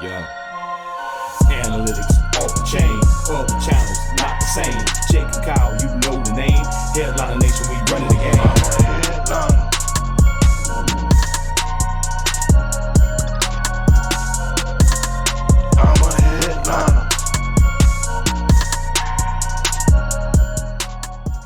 Yo. Analytics off the chain, other channels not the same. Jake and Kyle, you know the name. Headliner Nation, we running the game. I'm a headliner.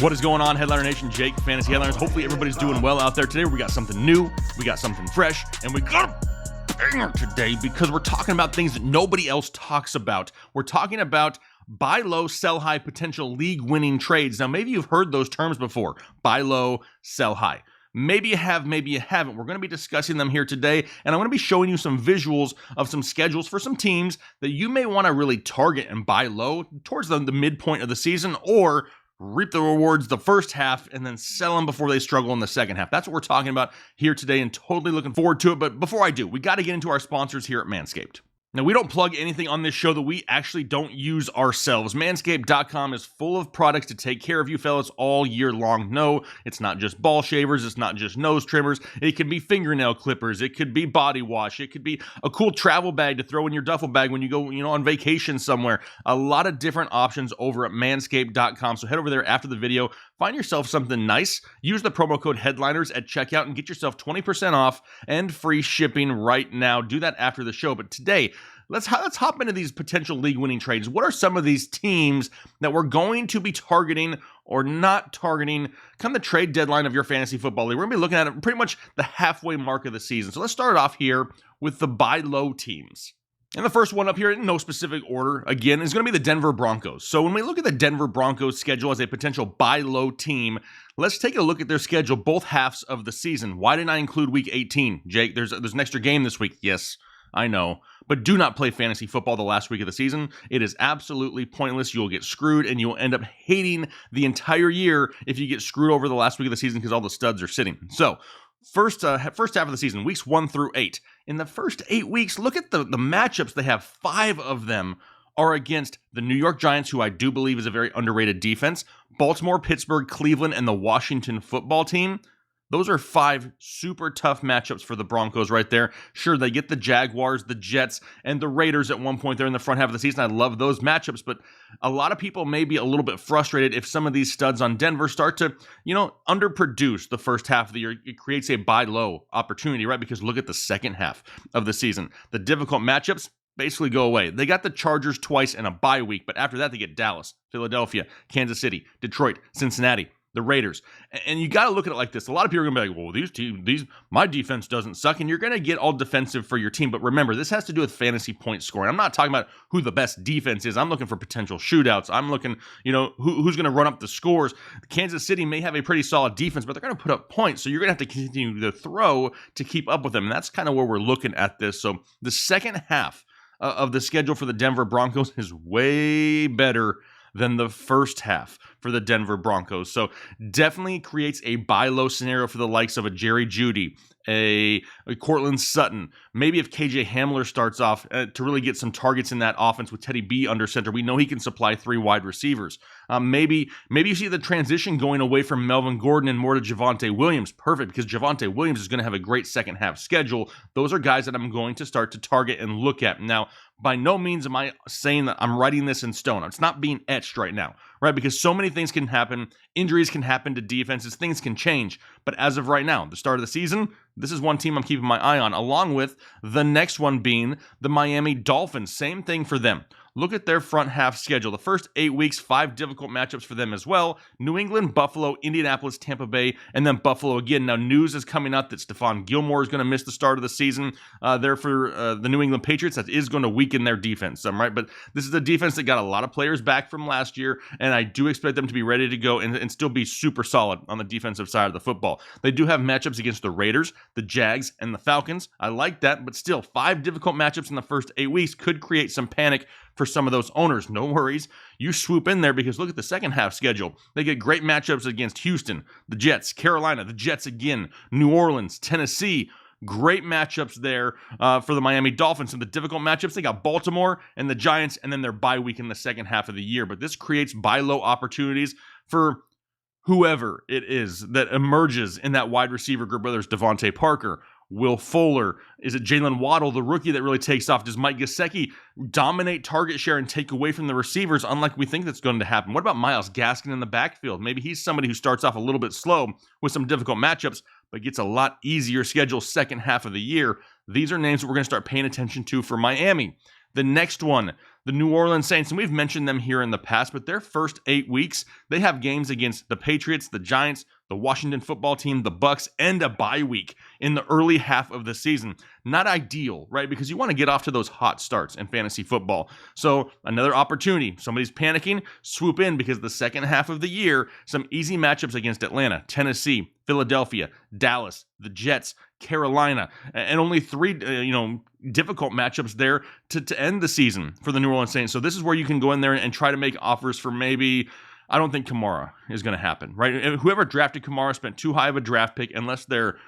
What is going on, Headliner Nation? Jake, Fantasy Headliners. Hopefully everybody's doing well out there today. We got something new, we got something fresh, and we got a banger today because we're talking about things that nobody else talks about. We're talking about buy low, sell high potential league-winning trades. Now, maybe you've heard those terms before. Buy low, sell high. Maybe you have, maybe you haven't. We're going to be discussing them here today, and I'm going to be showing you some visuals of some schedules for some teams that you may want to really target and buy low towards the midpoint of the season, or reap the rewards the first half and then sell them before they struggle in the second half. That's what we're talking about here today, and totally looking forward to it. But before I do, we got to get into our sponsors here at Manscaped. Now, we don't plug anything on this show that we actually don't use ourselves. Manscaped.com is full of products to take care of you fellas all year long. No, it's not just ball shavers. It's not just nose trimmers. It can be fingernail clippers. It could be body wash. It could be a cool travel bag to throw in your duffel bag when you go, on vacation somewhere. A lot of different options over at Manscaped.com. So head over there after the video. Find yourself something nice. Use the promo code HEADLINERS at checkout and get yourself 20% off and free shipping right now. Do that after the show. But today, let's hop into these potential league-winning trades. What are some of these teams that we're going to be targeting or not targeting come the trade deadline of your fantasy football league? We're going to be looking at it pretty much the halfway mark of the season. So let's start off here with the buy low teams. And the first one up here, in no specific order, again, is going to be the Denver Broncos. So when we look at the Denver Broncos schedule as a potential buy low team, let's take a look at their schedule both halves of the season. Why didn't I include week 18? Jake, there's an extra game this week. Yes, I know. But do not play fantasy football the last week of the season. It is absolutely pointless. You'll get screwed, and you'll end up hating the entire year if you get screwed over the last week of the season because all the studs are sitting. So, first half of the season, weeks 1 through 8. In the first 8 weeks, look at the matchups. They have 5 of them are against the New York Giants, who I do believe is a very underrated defense, Baltimore, Pittsburgh, Cleveland, and the Washington football team. Those are 5 super tough matchups for the Broncos right there. Sure, they get the Jaguars, the Jets, and the Raiders at one point there in the front half of the season. I love those matchups, but a lot of people may be a little bit frustrated if some of these studs on Denver start to, underproduce the first half of the year. It creates a buy low opportunity, right? Because look at the second half of the season. The difficult matchups basically go away. They got the Chargers twice in a bye week, but after that, they get Dallas, Philadelphia, Kansas City, Detroit, Cincinnati, the Raiders. And you got to look at it like this. A lot of people are going to be like, well, my defense doesn't suck, and you're going to get all defensive for your team. But remember, this has to do with fantasy point scoring. I'm not talking about who the best defense is. I'm looking for potential shootouts. I'm looking, who's going to run up the scores. Kansas City may have a pretty solid defense, but they're going to put up points. So you're going to have to continue to throw to keep up with them. And that's kind of where we're looking at this. So the second half of the schedule for the Denver Broncos is way better than the first half for the Denver Broncos. So definitely creates a buy low scenario for the likes of a Jerry Jeudy, a Cortland Sutton. Maybe if KJ Hamler starts off to really get some targets in that offense with Teddy B under center, we know he can supply 3 wide receivers. Maybe you see the transition going away from Melvin Gordon and more to Javonte Williams. Perfect, because Javonte Williams is going to have a great second half schedule. Those are guys that I'm going to start to target and look at. Now, by no means am I saying that I'm writing this in stone. It's not being etched right now, right? Because so many things can happen. Injuries can happen to defenses. Things can change. But as of right now, the start of the season, this is one team I'm keeping my eye on, along with the next one being the Miami Dolphins. Same thing for them. Look at their front half schedule. The first 8 weeks, 5 difficult matchups for them as well. New England, Buffalo, Indianapolis, Tampa Bay, and then Buffalo again. Now, news is coming out that Stephon Gilmore is going to miss the start of the season there for the New England Patriots. That is going to weaken their defense, right? But this is a defense that got a lot of players back from last year, and I do expect them to be ready to go and still be super solid on the defensive side of the football. They do have matchups against the Raiders, the Jags, and the Falcons. I like that, but still, 5 difficult matchups in the first 8 weeks could create some panic for some of those owners. No worries. You swoop in there because look at the second half schedule. They get great matchups against Houston, the Jets, Carolina, the Jets again, New Orleans, Tennessee. Great matchups there for the Miami Dolphins. Some of the difficult matchups, they got Baltimore and the Giants, and then their bye week in the second half of the year. But this creates buy low opportunities for whoever it is that emerges in that wide receiver group, whether it's Devontae Parker Will Fuller? Is it Jalen Waddle, the rookie, that really takes off? Does Mike Gesicki dominate target share and take away from the receivers, unlike we think that's going to happen? What about Myles Gaskin in the backfield? Maybe he's somebody who starts off a little bit slow with some difficult matchups, but gets a lot easier schedule second half of the year. These are names that we're going to start paying attention to for Miami. The next one, the New Orleans Saints, and we've mentioned them here in the past, but their first 8 weeks, they have games against the Patriots, the Giants, the Washington football team, the Bucks, and a bye week in the early half of the season. Not ideal, right? Because you want to get off to those hot starts in fantasy football. So another opportunity. Somebody's panicking, swoop in, because the second half of the year, some easy matchups against Atlanta, Tennessee, Philadelphia, Dallas, the Jets, Carolina, and only 3, difficult matchups there to end the season for the New Orleans Saints. So this is where you can go in there and try to make offers for maybe, I don't think Kamara is going to happen, right? Whoever drafted Kamara spent too high of a draft pick, unless they're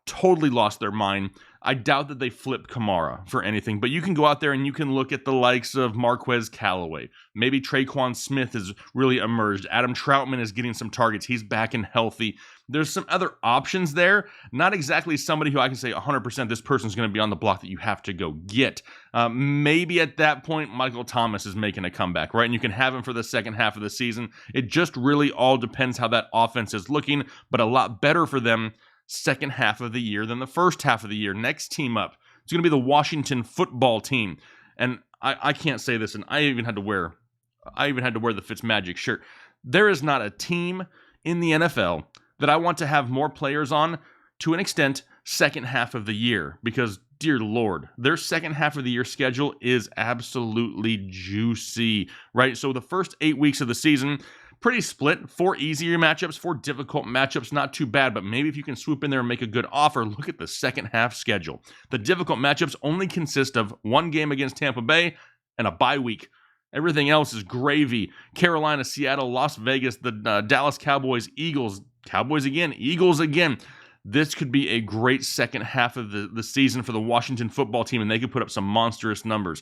totally lost their mind. I doubt that they flip Kamara for anything, but you can go out there and you can look at the likes of Marquez Callaway. Maybe Traquan Smith has really emerged. Adam Troutman is getting some targets. He's back and healthy. There's some other options there. Not exactly somebody who I can say 100% this person's going to be on the block that you have to go get. Maybe at that point, Michael Thomas is making a comeback, right? And you can have him for the second half of the season. It just really all depends how that offense is looking, but a lot better for them second half of the year than the first half of the year. Next team up, it's going to be the Washington football team. And I can't say this, and I even had to wear the Fitzmagic shirt. There is not a team in the NFL that I want to have more players on, to an extent, second half of the year, because dear Lord, their second half of the year schedule is absolutely juicy, right? So the first 8 weeks of the season, pretty split. 4 easier matchups, 4 difficult matchups, not too bad, but maybe if you can swoop in there and make a good offer, look at the second half schedule. The difficult matchups only consist of 1 game against Tampa Bay and a bye week. Everything else is gravy. Carolina, Seattle, Las Vegas, the Dallas Cowboys, Eagles, Cowboys again, Eagles again. This could be a great second half of the season for the Washington football team, and they could put up some monstrous numbers.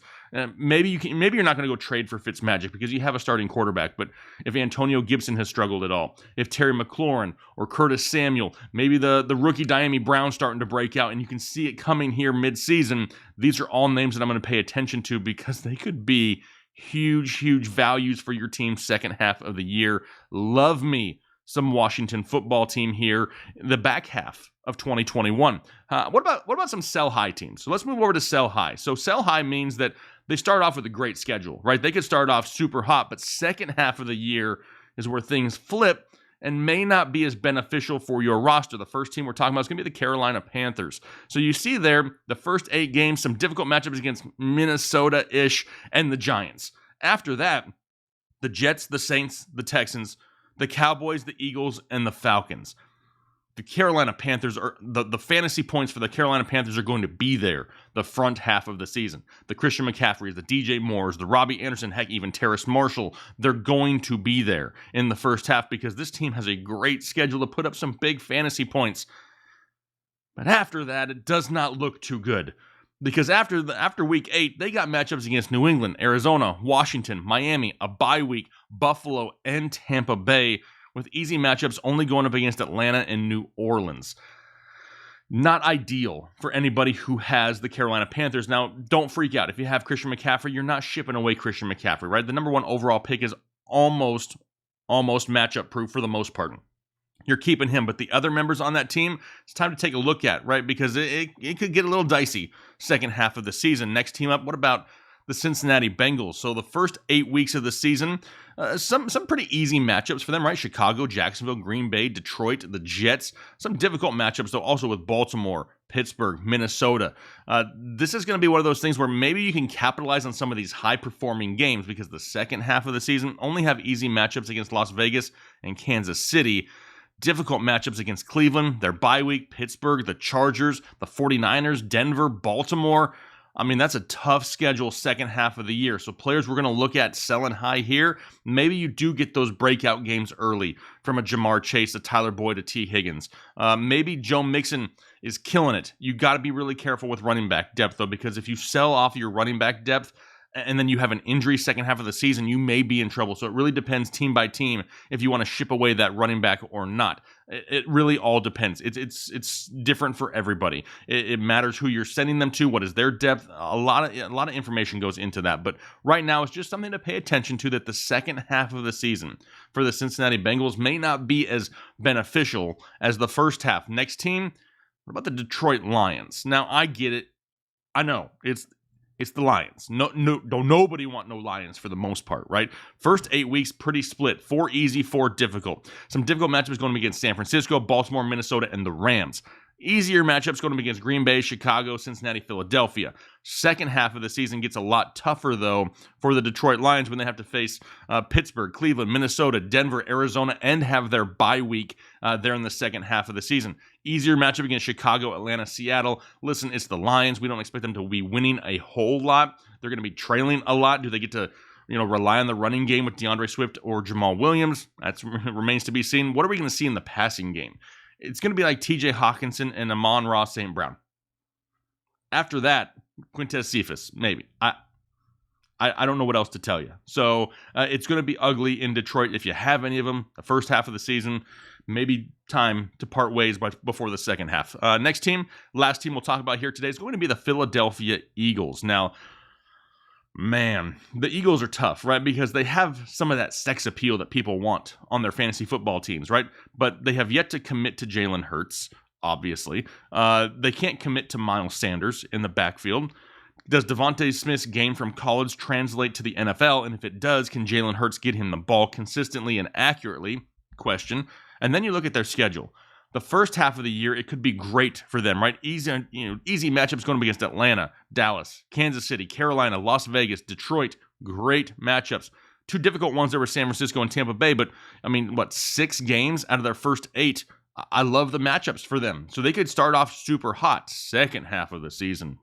Maybe you're not going to go trade for Fitzmagic because you have a starting quarterback, but if Antonio Gibson has struggled at all, if Terry McLaurin or Curtis Samuel, maybe the rookie Diami Brown starting to break out, and you can see it coming here mid-season, these are all names that I'm going to pay attention to because they could be huge, huge values for your team second half of the year. Love me some Washington football team here in the back half of 2021. What about some sell high teams? So let's move over to sell high. So sell high means that they start off with a great schedule, right? They could start off super hot, but second half of the year is where things flip and may not be as beneficial for your roster. The first team we're talking about is going to be the Carolina Panthers. So you see there, the first 8 games, some difficult matchups against Minnesota-ish and the Giants. After that, the Jets, the Saints, the Texans, the Cowboys, the Eagles, and the Falcons. The Carolina Panthers are the fantasy points for the Carolina Panthers are going to be there the front half of the season. The Christian McCaffreys, the DJ Moores, the Robbie Anderson, heck, even Terrace Marshall, they're going to be there in the first half because this team has a great schedule to put up some big fantasy points. But after that, it does not look too good. Because after week 8, they got matchups against New England, Arizona, Washington, Miami, a bye week, Buffalo, and Tampa Bay, with easy matchups only going up against Atlanta and New Orleans. Not ideal for anybody who has the Carolina Panthers. Now, don't freak out. If you have Christian McCaffrey, you're not shipping away Christian McCaffrey, right? The number 1 overall pick is almost matchup proof for the most part. You're keeping him, but the other members on that team, it's time to take a look at, right? Because it could get a little dicey second half of the season. Next team up, what about the Cincinnati Bengals? So the first 8 weeks of the season, some pretty easy matchups for them, right? Chicago, Jacksonville, Green Bay, Detroit, the Jets. Some difficult matchups, though, also with Baltimore, Pittsburgh, Minnesota. This is going to be one of those things where maybe you can capitalize on some of these high-performing games because the second half of the season only have easy matchups against Las Vegas and Kansas City. Difficult matchups against Cleveland, their bye week, Pittsburgh, the Chargers, the 49ers, Denver, Baltimore. I mean, that's a tough schedule second half of the year. So players we're going to look at selling high here, maybe you do get those breakout games early from a Jamar Chase, a Tyler Boyd, a T. Higgins. Maybe Joe Mixon is killing it. You got to be really careful with running back depth, though, because if you sell off your running back depth, and then you have an injury second half of the season, you may be in trouble. So it really depends team by team if you want to ship away that running back or not. It really all depends. It's different for everybody. It matters who you're sending them to, what is their depth. A lot of information goes into that. But right now, it's just something to pay attention to, that the second half of the season for the Cincinnati Bengals may not be as beneficial as the first half. Next team, what about the Detroit Lions? Now, I get it. I know it's the Lions. Nobody want no Lions for the most part, right? First 8 weeks, pretty split. 4 easy, 4 difficult. Some difficult matchups going to be against San Francisco, Baltimore, Minnesota, and the Rams. Easier matchups going to be against Green Bay, Chicago, Cincinnati, Philadelphia. Second half of the season gets a lot tougher, though, for the Detroit Lions when they have to face Pittsburgh, Cleveland, Minnesota, Denver, Arizona, and have their bye week there in the second half of the season. Easier matchup against Chicago, Atlanta, Seattle. Listen, it's the Lions. We don't expect them to be winning a whole lot. They're going to be trailing a lot. Do they get to rely on the running game with DeAndre Swift or Jamal Williams? That remains to be seen. What are we going to see in the passing game? It's going to be like TJ Hawkinson and Amon-Ra St. Brown. After that, Quintez Cephas, maybe. I don't know what else to tell you. So it's going to be ugly in Detroit if you have any of them. The first half of the season, maybe time to part ways before the second half. Next team, last team we'll talk about here today is going to be the Philadelphia Eagles. Now, man, the Eagles are tough, right? Because they have some of that sex appeal that people want on their fantasy football teams, right? But they have yet to commit to Jalen Hurts, obviously. They can't commit to Miles Sanders in the backfield. Does Devontae Smith's game from college translate to the NFL? And if it does, can Jalen Hurts get him the ball consistently and accurately? Question. And then you look at their schedule. The first half of the year, it could be great for them, right? Easy matchups going up against Atlanta, Dallas, Kansas City, Carolina, Las Vegas, Detroit. Great matchups. 2 difficult ones there were San Francisco and Tampa Bay, but 6 games out of their first 8. I love the matchups for them. So they could start off super hot. Second half of the season,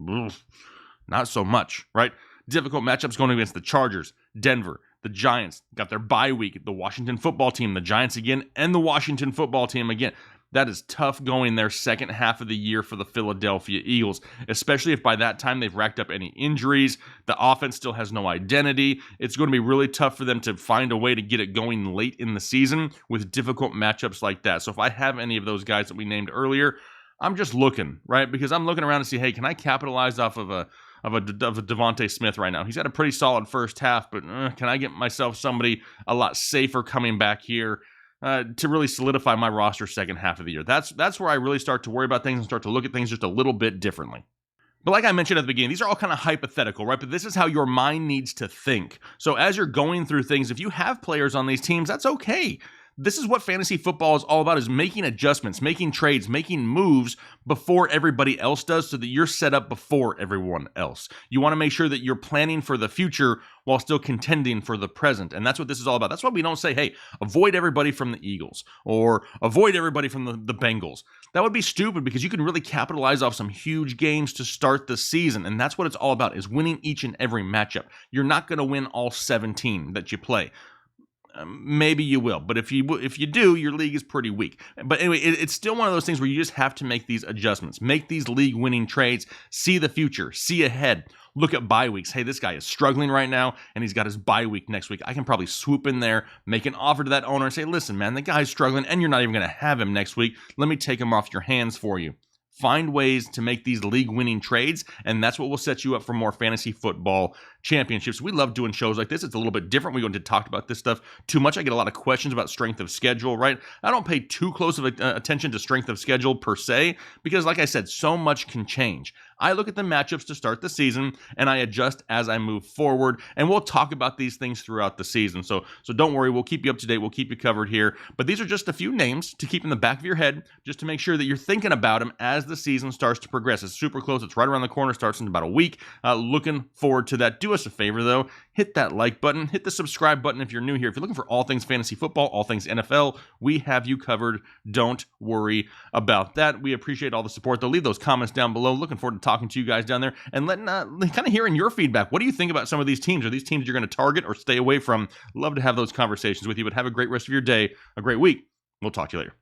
not so much, right? Difficult matchups going against the Chargers, Denver, the Giants. Got their bye week, the Washington football team, the Giants again, and the Washington football team again. That is tough going their second half of the year for the Philadelphia Eagles, especially if by that time they've racked up any injuries. The offense still has no identity. It's going to be really tough for them to find a way to get it going late in the season with difficult matchups like that. So if I have any of those guys that we named earlier, I'm just looking, right? Because I'm looking around to see, hey, can I capitalize off of a Devontae Smith right now? He's had a pretty solid first half, but can I get myself somebody a lot safer coming back here to really solidify my roster second half of the year? That's where I really start to worry about things and start to look at things just a little bit differently. But like I mentioned at the beginning, these are all kind of hypothetical, right? But this is how your mind needs to think. So as you're going through things, if you have players on these teams, that's okay. This is what fantasy football is all about, is making adjustments, making trades, making moves before everybody else does so that you're set up before everyone else. You want to make sure that you're planning for the future while still contending for the present. And that's what this is all about. That's why we don't say, hey, avoid everybody from the Eagles or avoid everybody from the Bengals. That would be stupid, because you can really capitalize off some huge games to start the season. And that's what it's all about, is winning each and every matchup. You're not going to win all 17 that you play. Maybe you will, but if you do, your league is pretty weak. But anyway, it's still one of those things where you just have to make these adjustments, make these league-winning trades, see the future, see ahead, look at bye weeks. Hey, this guy is struggling right now, and he's got his bye week next week. I can probably swoop in there, make an offer to that owner, and say, listen, man, the guy's struggling, and you're not even going to have him next week. Let me take him off your hands for you. Find ways to make these league-winning trades, and that's what will set you up for more fantasy football championships. We love doing shows like this. It's a little bit different. We don't get to talk about this stuff too much. I get a lot of questions about strength of schedule, right? I don't pay too close of attention to strength of schedule per se, because like I said, so much can change. I look at the matchups to start the season, and I adjust as I move forward, and we'll talk about these things throughout the season. So don't worry, we'll keep you up to date. We'll keep you covered here. But these are just a few names to keep in the back of your head, just to make sure that you're thinking about them as the season starts to progress. It's super close. It's right around the corner. Starts in about a week. Looking forward to that. Do us a favor, though. Hit that like button. Hit the subscribe button if you're new here. If you're looking for all things fantasy football, all things NFL, we have you covered. Don't worry about that. We appreciate all the support, though. Leave those comments down below. Looking forward to talking to you guys down there and letting kind of hearing your feedback. What do you think about some of these teams? Are these teams you're going to target or stay away from? Love to have those conversations with you, but have a great rest of your day, a great week. We'll talk to you later.